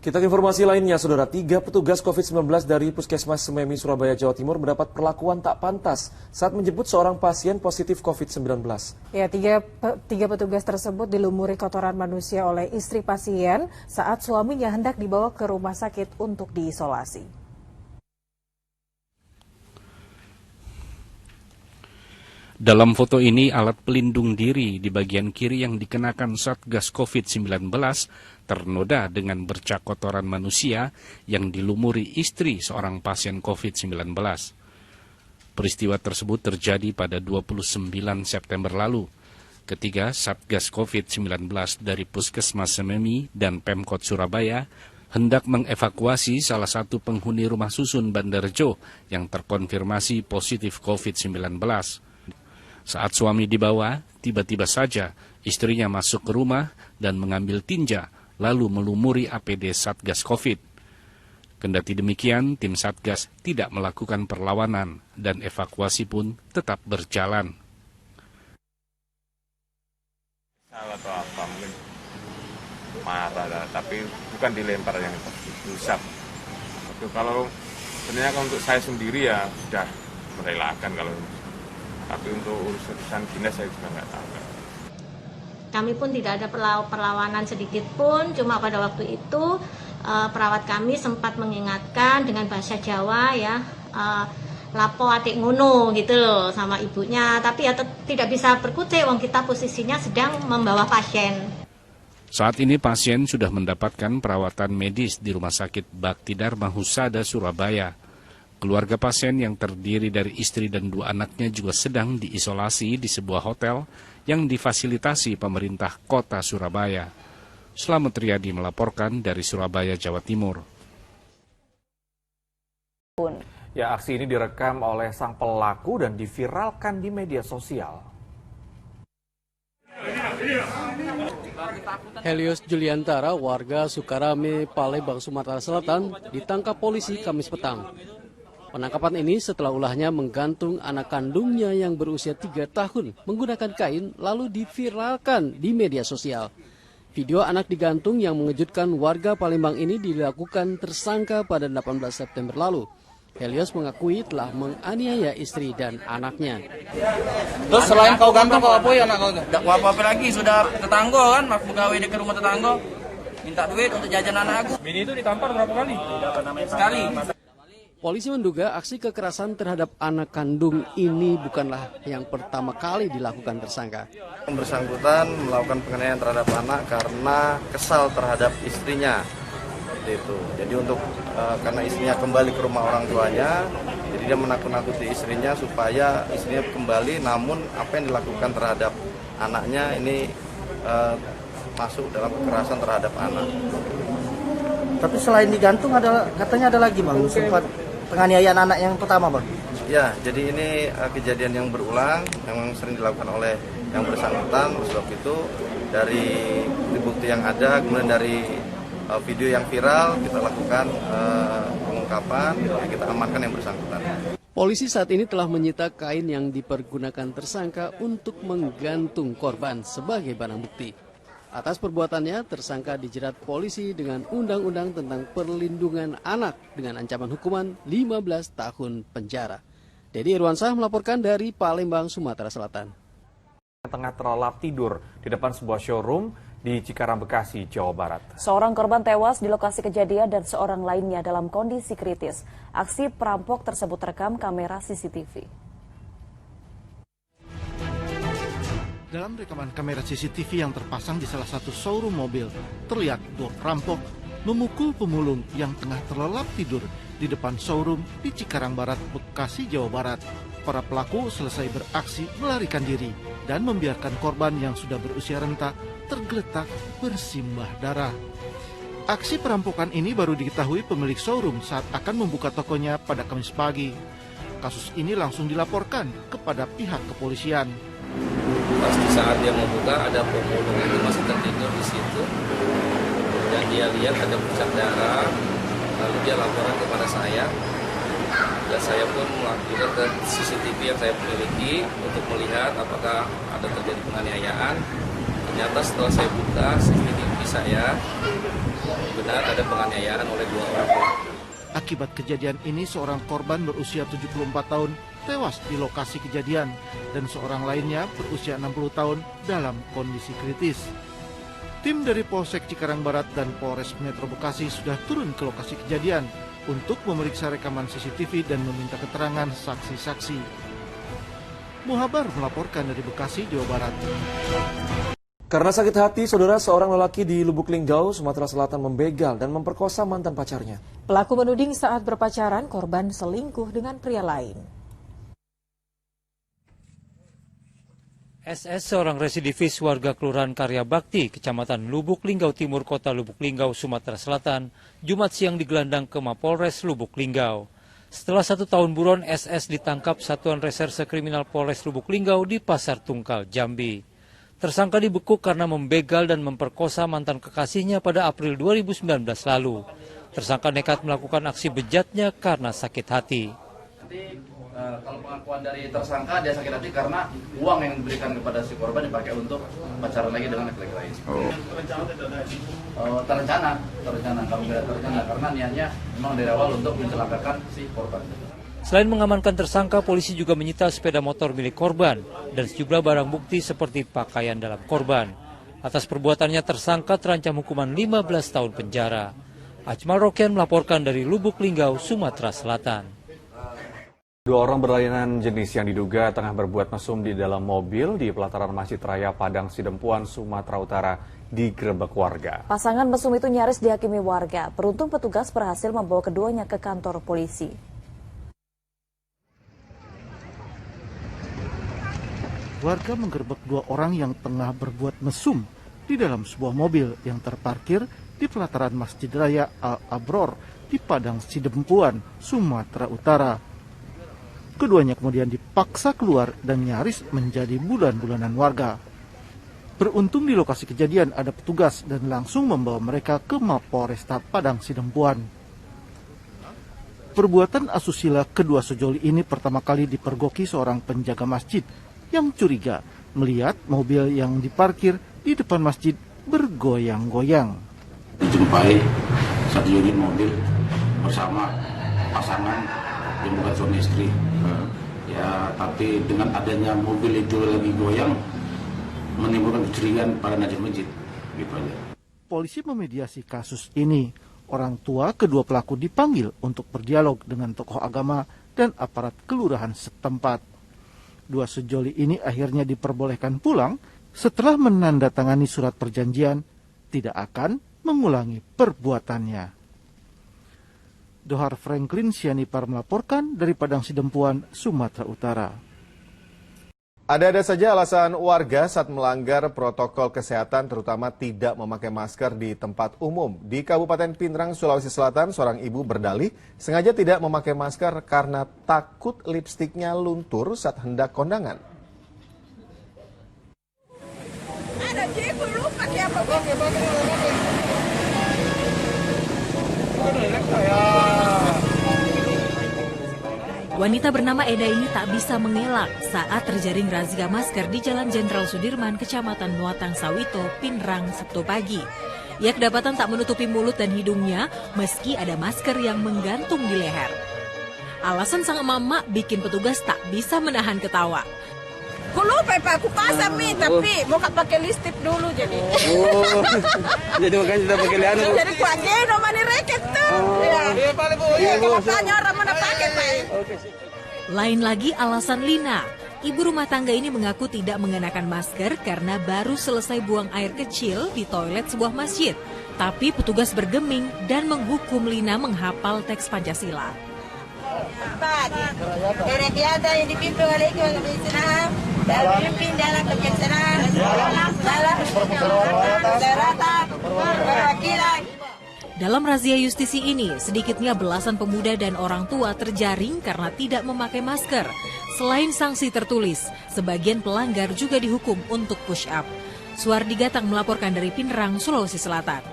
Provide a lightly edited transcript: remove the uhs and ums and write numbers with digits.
Kita ke informasi lainnya, Saudara. 3 petugas COVID-19 dari Puskesmas Sememi, Surabaya, Jawa Timur mendapat perlakuan tak pantas saat menjemput seorang pasien positif COVID-19. Ya, tiga petugas tersebut dilumuri kotoran manusia oleh istri pasien saat suaminya hendak dibawa ke rumah sakit untuk diisolasi. Dalam foto ini, alat pelindung diri di bagian kiri yang dikenakan Satgas COVID-19 ternoda dengan bercak kotoran manusia yang dilumuri istri seorang pasien COVID-19. Peristiwa tersebut terjadi pada 29 September lalu, ketika Satgas COVID-19 dari Puskesmas Sememi dan Pemkot Surabaya hendak mengevakuasi salah satu penghuni rumah susun Bandarjo yang terkonfirmasi positif COVID-19. Saat suami dibawa, tiba-tiba saja istrinya masuk ke rumah dan mengambil tinja, lalu melumuri APD Satgas COVID. Kendati demikian, tim Satgas tidak melakukan perlawanan dan evakuasi pun tetap berjalan. Salah atau apa, mungkin marah, tapi bukan dilempar yang diusap. Kalau sebenarnya untuk saya sendiri ya sudah merelakan kalau. Tapi untuk urusan dinas saya juga nggak tahu. Kami pun tidak ada perlawanan sedikit pun, cuma pada waktu itu perawat kami sempat mengingatkan dengan bahasa Jawa ya, lapo adik ngono gitu loh sama ibunya, tapi ya tidak bisa berkutik, wong kita posisinya sedang membawa pasien. Saat ini pasien sudah mendapatkan perawatan medis di Rumah Sakit Bakti Dharma Husada, Surabaya. Keluarga pasien yang terdiri dari istri dan 2 anaknya juga sedang diisolasi di sebuah hotel yang difasilitasi pemerintah kota Surabaya. Slamet Riyadi melaporkan dari Surabaya, Jawa Timur. Ya, aksi ini direkam oleh sang pelaku dan diviralkan di media sosial. Helios Juliantara, warga Sukarame, Palembang, Sumatera Selatan, ditangkap polisi Kamis petang. Penangkapan ini setelah ulahnya menggantung anak kandungnya yang berusia 3 tahun menggunakan kain lalu diviralkan di media sosial. Video anak digantung yang mengejutkan warga Palembang ini dilakukan tersangka pada 18 September lalu. Helios mengakui telah menganiaya istri dan anaknya. Terus selain kau gantung, kau apa ya anak kau? Tidak apa-apa lagi, sudah tetangga kan, pegawai di rumah tetangga. Minta duit untuk jajan anak aku. Bini itu ditampar berapa kali? Sekali. Polisi menduga aksi kekerasan terhadap anak kandung ini bukanlah yang pertama kali dilakukan tersangka. Yang bersangkutan melakukan penganiayaan terhadap anak karena kesal terhadap istrinya. Itu. Jadi karena istrinya kembali ke rumah orang tuanya, jadi dia menakut-nakuti istrinya supaya istrinya kembali, namun apa yang dilakukan terhadap anaknya ini masuk dalam kekerasan terhadap anak. Tapi selain digantung katanya ada lagi bang, sempat penganiayaan anak yang pertama bang? Ya, jadi ini kejadian yang berulang, yang sering dilakukan oleh yang bersangkutan. Sebab itu dari bukti yang ada, kemudian dari video yang viral, kita lakukan pengungkapan, kita amankan yang bersangkutan. Polisi saat ini telah menyita kain yang dipergunakan tersangka untuk menggantung korban sebagai barang bukti. Atas perbuatannya, tersangka dijerat polisi dengan Undang-Undang tentang Perlindungan Anak dengan ancaman hukuman 15 tahun penjara. Dedi Irwansyah melaporkan dari Palembang, Sumatera Selatan. Tengah terlelap tidur di depan sebuah showroom di Cikarang, Bekasi, Jawa Barat. Seorang korban tewas di lokasi kejadian dan seorang lainnya dalam kondisi kritis. Aksi perampok tersebut terekam kamera CCTV. Dalam rekaman kamera CCTV yang terpasang di salah satu showroom mobil, terlihat 2 perampok memukul pemulung yang tengah terlelap tidur di depan showroom di Cikarang Barat, Bekasi, Jawa Barat. Para pelaku selesai beraksi melarikan diri dan membiarkan korban yang sudah berusia renta tergeletak bersimbah darah. Aksi perampokan ini baru diketahui pemilik showroom saat akan membuka tokonya pada Kamis pagi. Kasus ini langsung dilaporkan kepada pihak kepolisian. Pas di saat dia membuka, ada pemulung itu masih tertidur di situ dan dia lihat ada bercak darah, lalu dia laporan kepada saya dan saya pun melakukan ke CCTV yang saya miliki untuk melihat apakah ada terjadi penganiayaan. Ternyata setelah saya buka CCTV saya, benar ada penganiayaan oleh 2 orang pelaku. Akibat kejadian ini, seorang korban berusia 74 tahun tewas di lokasi kejadian dan seorang lainnya berusia 60 tahun dalam kondisi kritis. Tim dari Polsek Cikarang Barat dan Polres Metro Bekasi sudah turun ke lokasi kejadian untuk memeriksa rekaman CCTV dan meminta keterangan saksi-saksi. Muhabar melaporkan dari Bekasi, Jawa Barat. Karena sakit hati, saudara, seorang lelaki di Lubuk Linggau, Sumatera Selatan membegal dan memperkosa mantan pacarnya. Pelaku menuding saat berpacaran korban selingkuh dengan pria lain. SS, seorang residivis warga Kelurahan Karya Bakti, Kecamatan Lubuk Linggau Timur, Kota Lubuk Linggau, Sumatera Selatan, Jumat siang digelandang ke Mapolres Lubuk Linggau. Setelah 1 tahun buron, SS ditangkap Satuan Reserse Kriminal Polres Lubuk Linggau di Pasar Tungkal, Jambi. Tersangka dibekuk karena membegal dan memperkosa mantan kekasihnya pada April 2019 lalu. Tersangka nekat melakukan aksi bejatnya karena sakit hati. Nanti kalau pengakuan dari tersangka, dia sakit hati karena uang yang diberikan kepada si korban dipakai untuk pacaran lagi dengan laki-laki lain. Terencana, kalau tidak terencana karena niatnya memang dari awal untuk mencelakakan si korban. Selain mengamankan tersangka, polisi juga menyita sepeda motor milik korban dan sejumlah barang bukti seperti pakaian dalam korban. Atas perbuatannya, tersangka terancam hukuman 15 tahun penjara. Ajmal Rokian melaporkan dari Lubuk Linggau, Sumatera Selatan. 2 orang berlainan jenis yang diduga tengah berbuat mesum di dalam mobil di pelataran Masjid Raya Padang Sidempuan, Sumatera Utara digerebek warga. Pasangan mesum itu nyaris dihakimi warga. Beruntung petugas berhasil membawa keduanya ke kantor polisi. Warga menggerebek 2 orang yang tengah berbuat mesum di dalam sebuah mobil yang terparkir di pelataran Masjid Raya Al-Abror di Padang Sidempuan, Sumatera Utara. Keduanya kemudian dipaksa keluar dan nyaris menjadi bulan-bulanan warga. Beruntung di lokasi kejadian ada petugas dan langsung membawa mereka ke Mapolresta Padang Sidempuan. Perbuatan asusila kedua sejoli ini pertama kali dipergoki seorang penjaga masjid yang curiga melihat mobil yang diparkir di depan masjid bergoyang-goyang. Dijumpai 1 unit mobil bersama pasangan yang bukan suami istri. Ya, tapi dengan adanya mobil itu lagi goyang menimbulkan kecurigaan pada nazir masjid. Gitu aja. Polisi memediasi kasus ini. Orang tua kedua pelaku dipanggil untuk berdialog dengan tokoh agama dan aparat kelurahan setempat. 2 sejoli ini akhirnya diperbolehkan pulang setelah menandatangani surat perjanjian tidak akan mengulangi perbuatannya. Dohar Franklin Sianipar melaporkan dari Padang Sidempuan, Sumatera Utara. Ada-ada saja alasan warga saat melanggar protokol kesehatan, terutama tidak memakai masker di tempat umum. Di Kabupaten Pinrang, Sulawesi Selatan, seorang ibu berdalih sengaja tidak memakai masker karena takut lipstiknya luntur saat hendak kondangan. Wanita bernama Eda ini tak bisa mengelak saat terjaring razia masker di Jalan Jenderal Sudirman, Kecamatan Nuatang Sawito, Pinrang, Sabtu pagi. Ia kedapatan tak menutupi mulut dan hidungnya meski ada masker yang menggantung di leher. Alasan sang emak-emak bikin petugas tak bisa menahan ketawa. Aku lupa Pak, aku pasang tapi mau pakai listrik dulu jadi. Jadi makanya sudah pakai lian. Jadi kuat geno mani reket tuh. Iya paling Bu. Iya kalau tanya orang mana pakai Pak. Lain lagi alasan Lina. Ibu rumah tangga ini mengaku tidak mengenakan masker karena baru selesai buang air kecil di toilet sebuah masjid. Tapi petugas bergeming dan menghukum Lina menghafal teks Pancasila. Rakyat yang dipimpin oleh Islam dan memimpin dalam kebijaksanaan dalam perwakilan. Dalam razia justisi ini, sedikitnya belasan pemuda dan orang tua terjaring karena tidak memakai masker. Selain sanksi tertulis, sebagian pelanggar juga dihukum untuk push up. Suardi Gatang melaporkan dari Pinrang, Sulawesi Selatan.